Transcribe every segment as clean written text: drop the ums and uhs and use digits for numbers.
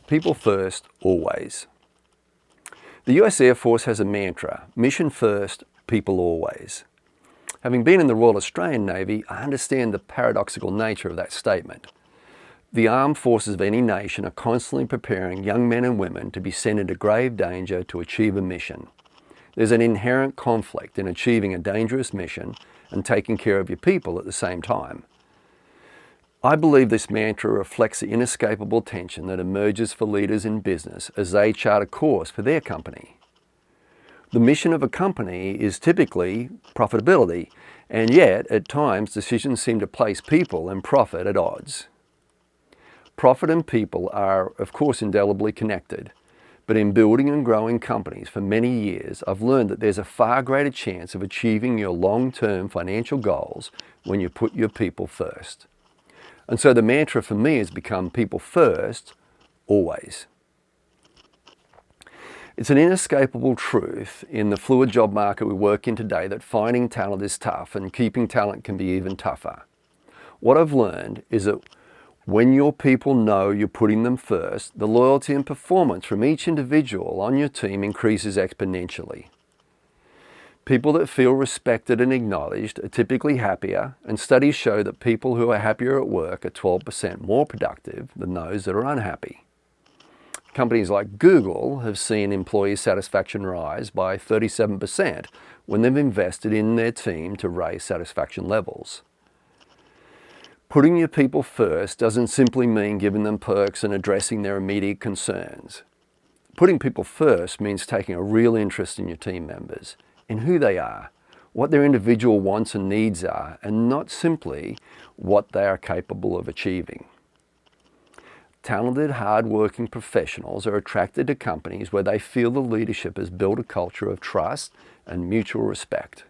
People first, always. The US Air Force has a mantra, mission first, people always. Having been in the Royal Australian Navy, I understand the paradoxical nature of that statement. The armed forces of any nation are constantly preparing young men and women to be sent into grave danger to achieve a mission. There's an inherent conflict in achieving a dangerous mission and taking care of your people at the same time. I believe this mantra reflects the inescapable tension that emerges for leaders in business as they chart a course for their company. The mission of a company is typically profitability, and yet, at times, decisions seem to place people and profit at odds. Profit and people are, of course, indelibly connected, but in building and growing companies for many years, I've learned that there's a far greater chance of achieving your long-term financial goals when you put your people first. And so the mantra for me has become people first, always. It's an inescapable truth in the fluid job market we work in today that finding talent is tough and keeping talent can be even tougher. What I've learned is that when your people know you're putting them first, the loyalty and performance from each individual on your team increases exponentially. People that feel respected and acknowledged are typically happier, and studies show that people who are happier at work are 12% more productive than those that are unhappy. Companies like Google have seen employee satisfaction rise by 37% when they've invested in their team to raise satisfaction levels. Putting your people first doesn't simply mean giving them perks and addressing their immediate concerns. Putting people first means taking a real interest in your team members, in who they are, what their individual wants and needs are, and not simply what they are capable of achieving. Talented, hard-working professionals are attracted to companies where they feel the leadership has built a culture of trust and mutual respect,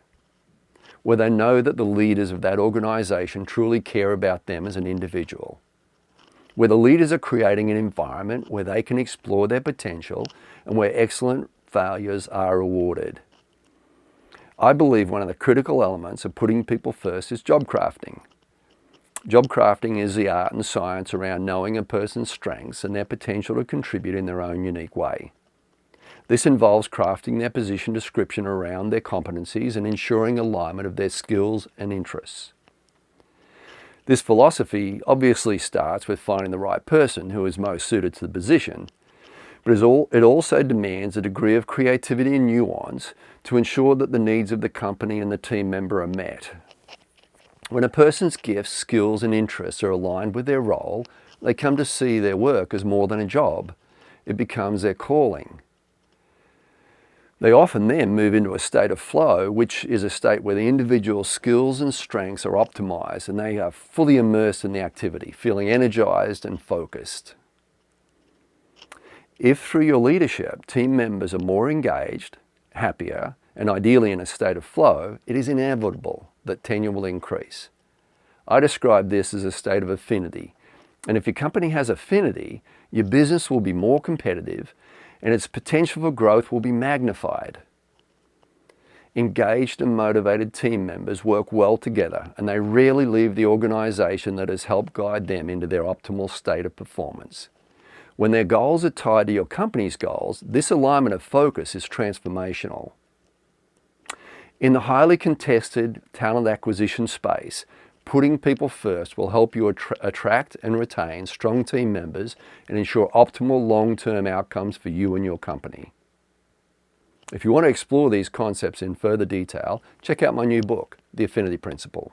where they know that the leaders of that organization truly care about them as an individual, where the leaders are creating an environment where they can explore their potential and where excellent failures are rewarded. I believe one of the critical elements of putting people first is job crafting. Job crafting is the art and science around knowing a person's strengths and their potential to contribute in their own unique way. This involves crafting their position description around their competencies and ensuring alignment of their skills and interests. This philosophy obviously starts with finding the right person who is most suited to the position, but it also demands a degree of creativity and nuance to ensure that the needs of the company and the team member are met. When a person's gifts, skills, and interests are aligned with their role, they come to see their work as more than a job. It becomes their calling. They often then move into a state of flow, which is a state where the individual's skills and strengths are optimized and they are fully immersed in the activity, feeling energized and focused. If through your leadership, team members are more engaged, happier, and ideally in a state of flow, it is inevitable that tenure will increase. I describe this as a state of affinity. And if your company has affinity, your business will be more competitive and its potential for growth will be magnified. Engaged and motivated team members work well together and they rarely leave the organization that has helped guide them into their optimal state of performance. When their goals are tied to your company's goals, this alignment of focus is transformational. In the highly contested talent acquisition space, putting people first will help you attract and retain strong team members and ensure optimal long-term outcomes for you and your company. If you want to explore these concepts in further detail, check out my new book, The Affinity Principle.